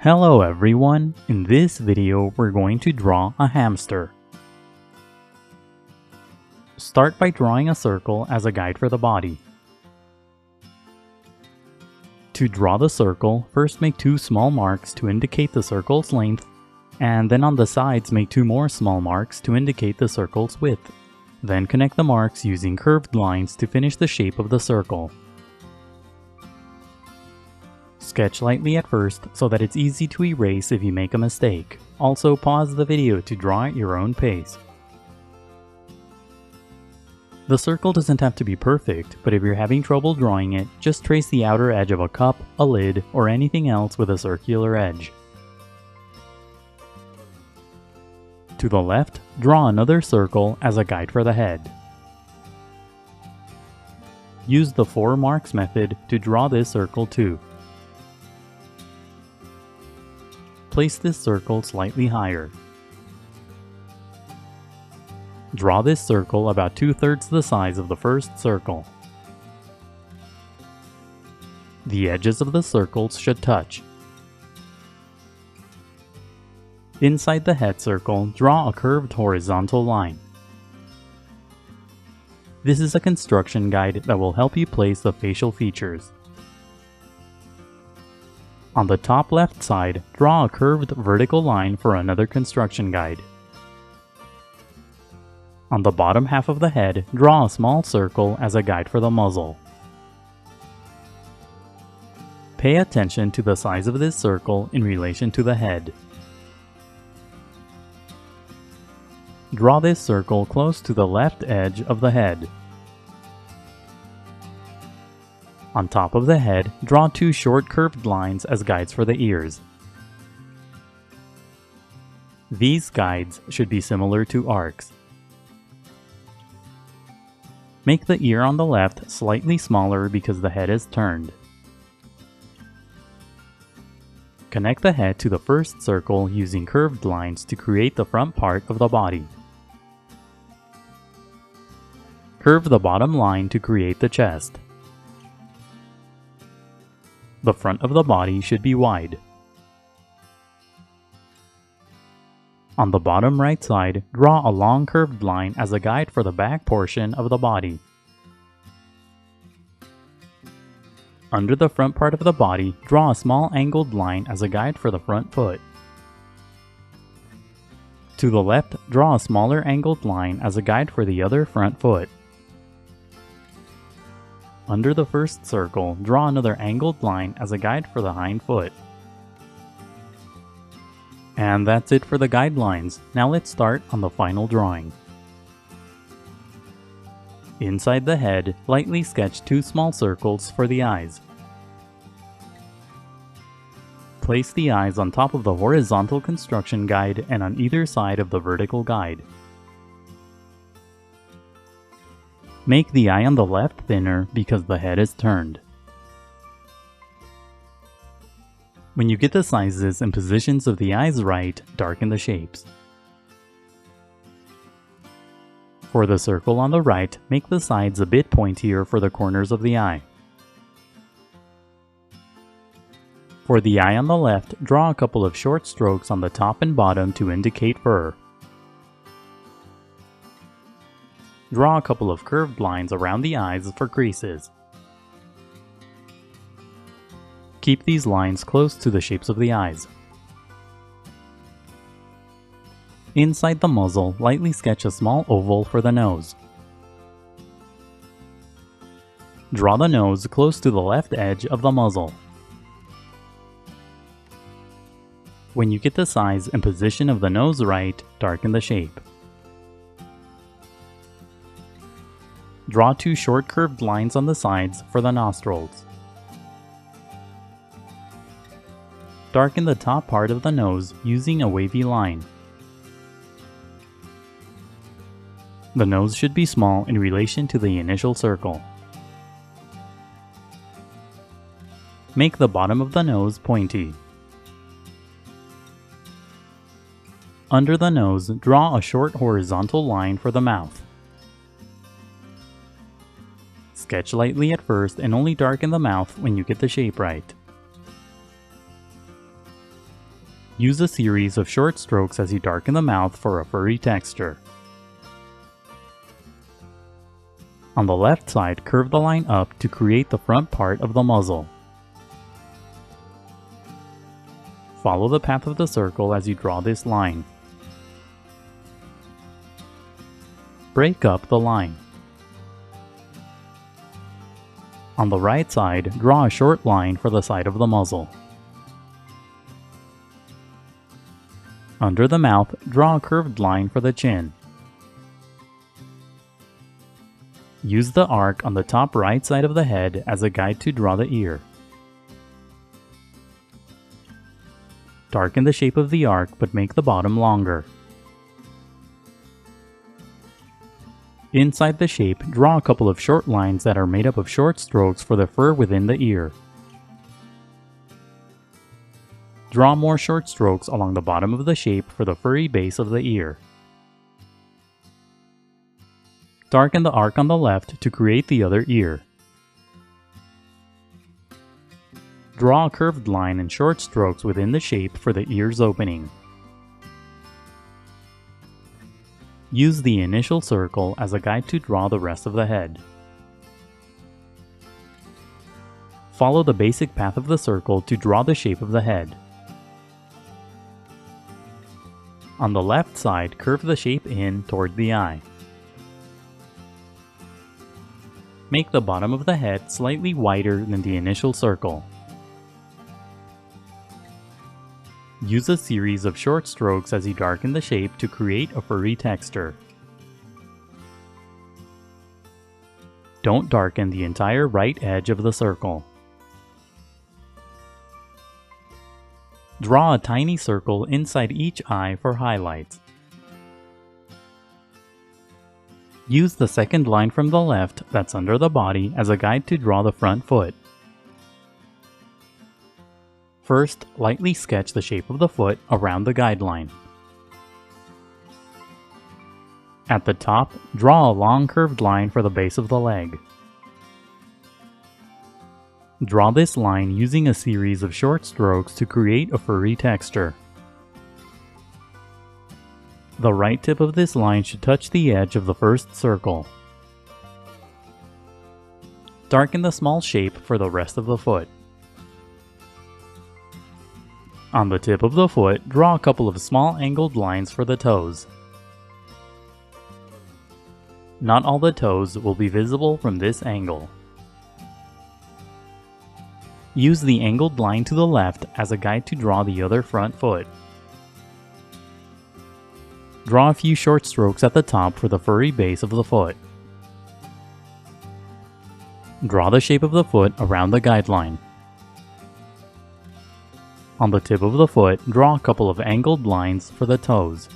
Hello everyone, in this video we're going to draw a hamster. Start by drawing a circle as a guide for the body. To draw the circle, first make two small marks to indicate the circle's length, and then on the sides make two more small marks to indicate the circle's width. Then connect the marks using curved lines to finish the shape of the circle. Sketch lightly at first so that it's easy to erase if you make a mistake. Also pause the video to draw at your own pace. The circle doesn't have to be perfect, but if you're having trouble drawing it, just trace the outer edge of a cup, a lid, or anything else with a circular edge. To the left, draw another circle as a guide for the head. Use the 4 marks method to draw this circle too. Place this circle slightly higher. Draw this circle about 2/3 the size of the first circle. The edges of the circles should touch. Inside the head circle, draw a curved horizontal line. This is a construction guide that will help you place the facial features. On the top left side, draw a curved vertical line for another construction guide. On the bottom half of the head, draw a small circle as a guide for the muzzle. Pay attention to the size of this circle in relation to the head. Draw this circle close to the left edge of the head. On top of the head, draw 2 short curved lines as guides for the ears. These guides should be similar to arcs. Make the ear on the left slightly smaller because the head is turned. Connect the head to the first circle using curved lines to create the front part of the body. Curve the bottom line to create the chest. The front of the body should be wide. On the bottom right side, draw a long curved line as a guide for the back portion of the body. Under the front part of the body, draw a small angled line as a guide for the front foot. To the left, draw a smaller angled line as a guide for the other front foot. Under the first circle, draw another angled line as a guide for the hind foot. And that's it for the guidelines. Now let's start on the final drawing. Inside the head, lightly sketch 2 small circles for the eyes. Place the eyes on top of the horizontal construction guide and on either side of the vertical guide. Make the eye on the left thinner because the head is turned. When you get the sizes and positions of the eyes right, darken the shapes. For the circle on the right, make the sides a bit pointier for the corners of the eye. For the eye on the left, draw a couple of short strokes on the top and bottom to indicate fur. Draw a couple of curved lines around the eyes for creases. Keep these lines close to the shapes of the eyes. Inside the muzzle, lightly sketch a small oval for the nose. Draw the nose close to the left edge of the muzzle. When you get the size and position of the nose right, darken the shape. Draw 2 short curved lines on the sides for the nostrils. Darken the top part of the nose using a wavy line. The nose should be small in relation to the initial circle. Make the bottom of the nose pointy. Under the nose, draw a short horizontal line for the mouth. Sketch lightly at first and only darken the mouth when you get the shape right. Use a series of short strokes as you darken the mouth for a furry texture. On the left side, curve the line up to create the front part of the muzzle. Follow the path of the circle as you draw this line. Break up the line. On the right side, draw a short line for the side of the muzzle. Under the mouth, draw a curved line for the chin. Use the arc on the top right side of the head as a guide to draw the ear. Darken the shape of the arc but make the bottom longer. Inside the shape, draw a couple of short lines that are made up of short strokes for the fur within the ear. Draw more short strokes along the bottom of the shape for the furry base of the ear. Darken the arc on the left to create the other ear. Draw a curved line and short strokes within the shape for the ear's opening. Use the initial circle as a guide to draw the rest of the head. Follow the basic path of the circle to draw the shape of the head. On the left side, curve the shape in toward the eye. Make the bottom of the head slightly wider than the initial circle. Use a series of short strokes as you darken the shape to create a furry texture. Don't darken the entire right edge of the circle. Draw a tiny circle inside each eye for highlights. Use the second line from the left that's under the body as a guide to draw the front foot. First, lightly sketch the shape of the foot around the guideline. At the top, draw a long curved line for the base of the leg. Draw this line using a series of short strokes to create a furry texture. The right tip of this line should touch the edge of the first circle. Darken the small shape for the rest of the foot. On the tip of the foot, draw a couple of small angled lines for the toes. Not all the toes will be visible from this angle. Use the angled line to the left as a guide to draw the other front foot. Draw a few short strokes at the top for the furry base of the foot. Draw the shape of the foot around the guideline. On the tip of the foot, draw a couple of angled lines for the toes.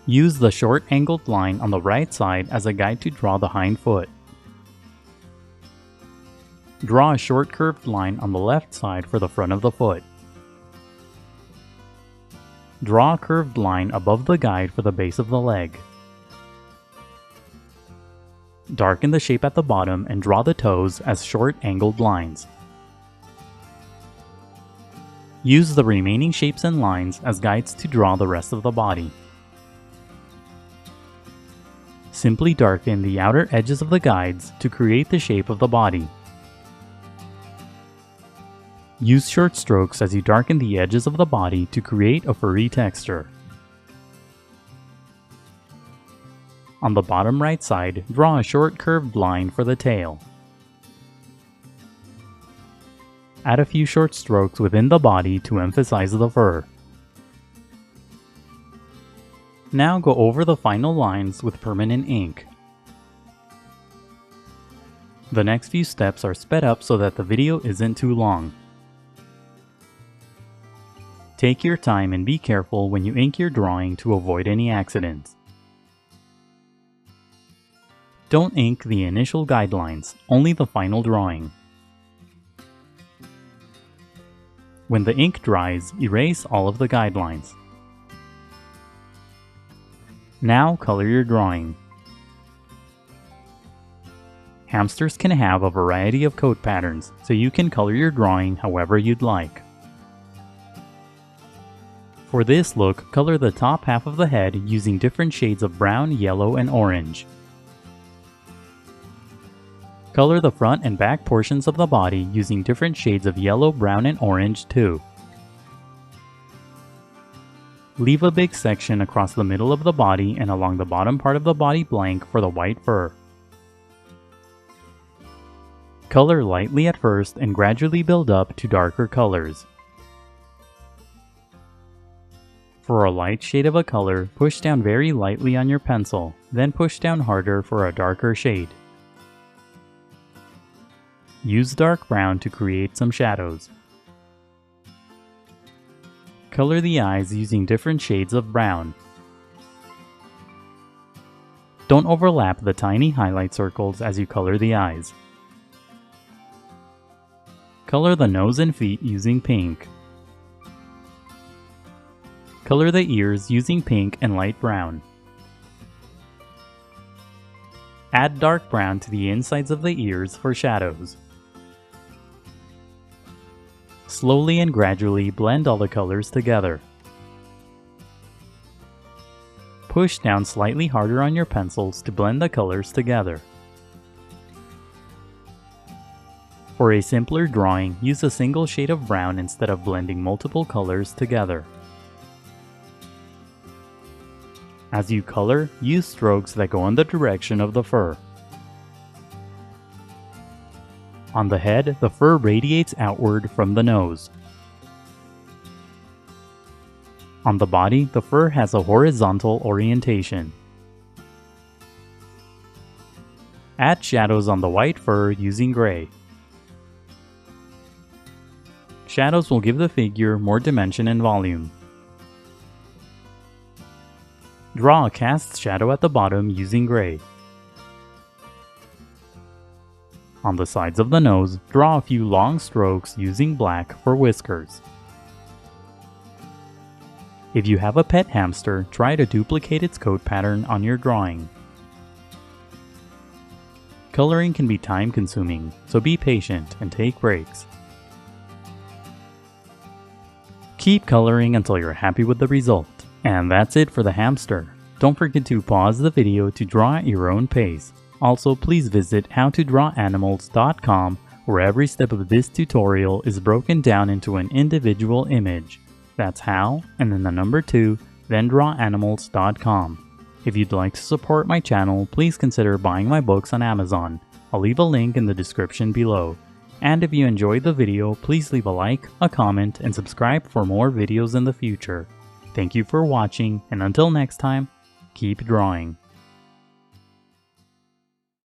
Use the short angled line on the right side as a guide to draw the hind foot. Draw a short curved line on the left side for the front of the foot. Draw a curved line above the guide for the base of the leg. Darken the shape at the bottom and draw the toes as short angled lines. Use the remaining shapes and lines as guides to draw the rest of the body. Simply darken the outer edges of the guides to create the shape of the body. Use short strokes as you darken the edges of the body to create a furry texture. On the bottom right side, draw a short curved line for the tail. Add a few short strokes within the body to emphasize the fur. Now go over the final lines with permanent ink. The next few steps are sped up so that the video isn't too long. Take your time and be careful when you ink your drawing to avoid any accidents. Don't ink the initial guidelines, only the final drawing. When the ink dries, erase all of the guidelines. Now color your drawing. Hamsters can have a variety of coat patterns, so you can color your drawing however you'd like. For this look, color the top half of the head using different shades of brown, yellow, and orange. Color the front and back portions of the body using different shades of yellow, brown, and orange too. Leave a big section across the middle of the body and along the bottom part of the body blank for the white fur. Color lightly at first and gradually build up to darker colors. For a light shade of a color, push down very lightly on your pencil, then push down harder for a darker shade. Use dark brown to create some shadows. Color the eyes using different shades of brown. Don't overlap the tiny highlight circles as you color the eyes. Color the nose and feet using pink. Color the ears using pink and light brown. Add dark brown to the insides of the ears for shadows. Slowly and gradually blend all the colors together. Push down slightly harder on your pencils to blend the colors together. For a simpler drawing, use a single shade of brown instead of blending multiple colors together. As you color, use strokes that go in the direction of the fur. On the head, the fur radiates outward from the nose. On the body, the fur has a horizontal orientation. Add shadows on the white fur using gray. Shadows will give the figure more dimension and volume. Draw a cast shadow at the bottom using gray. On the sides of the nose, draw a few long strokes using black for whiskers. If you have a pet hamster, try to duplicate its coat pattern on your drawing. Coloring can be time-consuming, so be patient and take breaks. Keep coloring until you're happy with the result. And that's it for the hamster. Don't forget to pause the video to draw at your own pace. Also, please visit howtodrawanimals.com, where every step of this tutorial is broken down into an individual image. That's how, and then the number 2, then drawanimals.com. If you'd like to support my channel, please consider buying my books on Amazon. I'll leave a link in the description below. And if you enjoyed the video, please leave a like, a comment, and subscribe for more videos in the future. Thank you for watching, and until next time, keep drawing.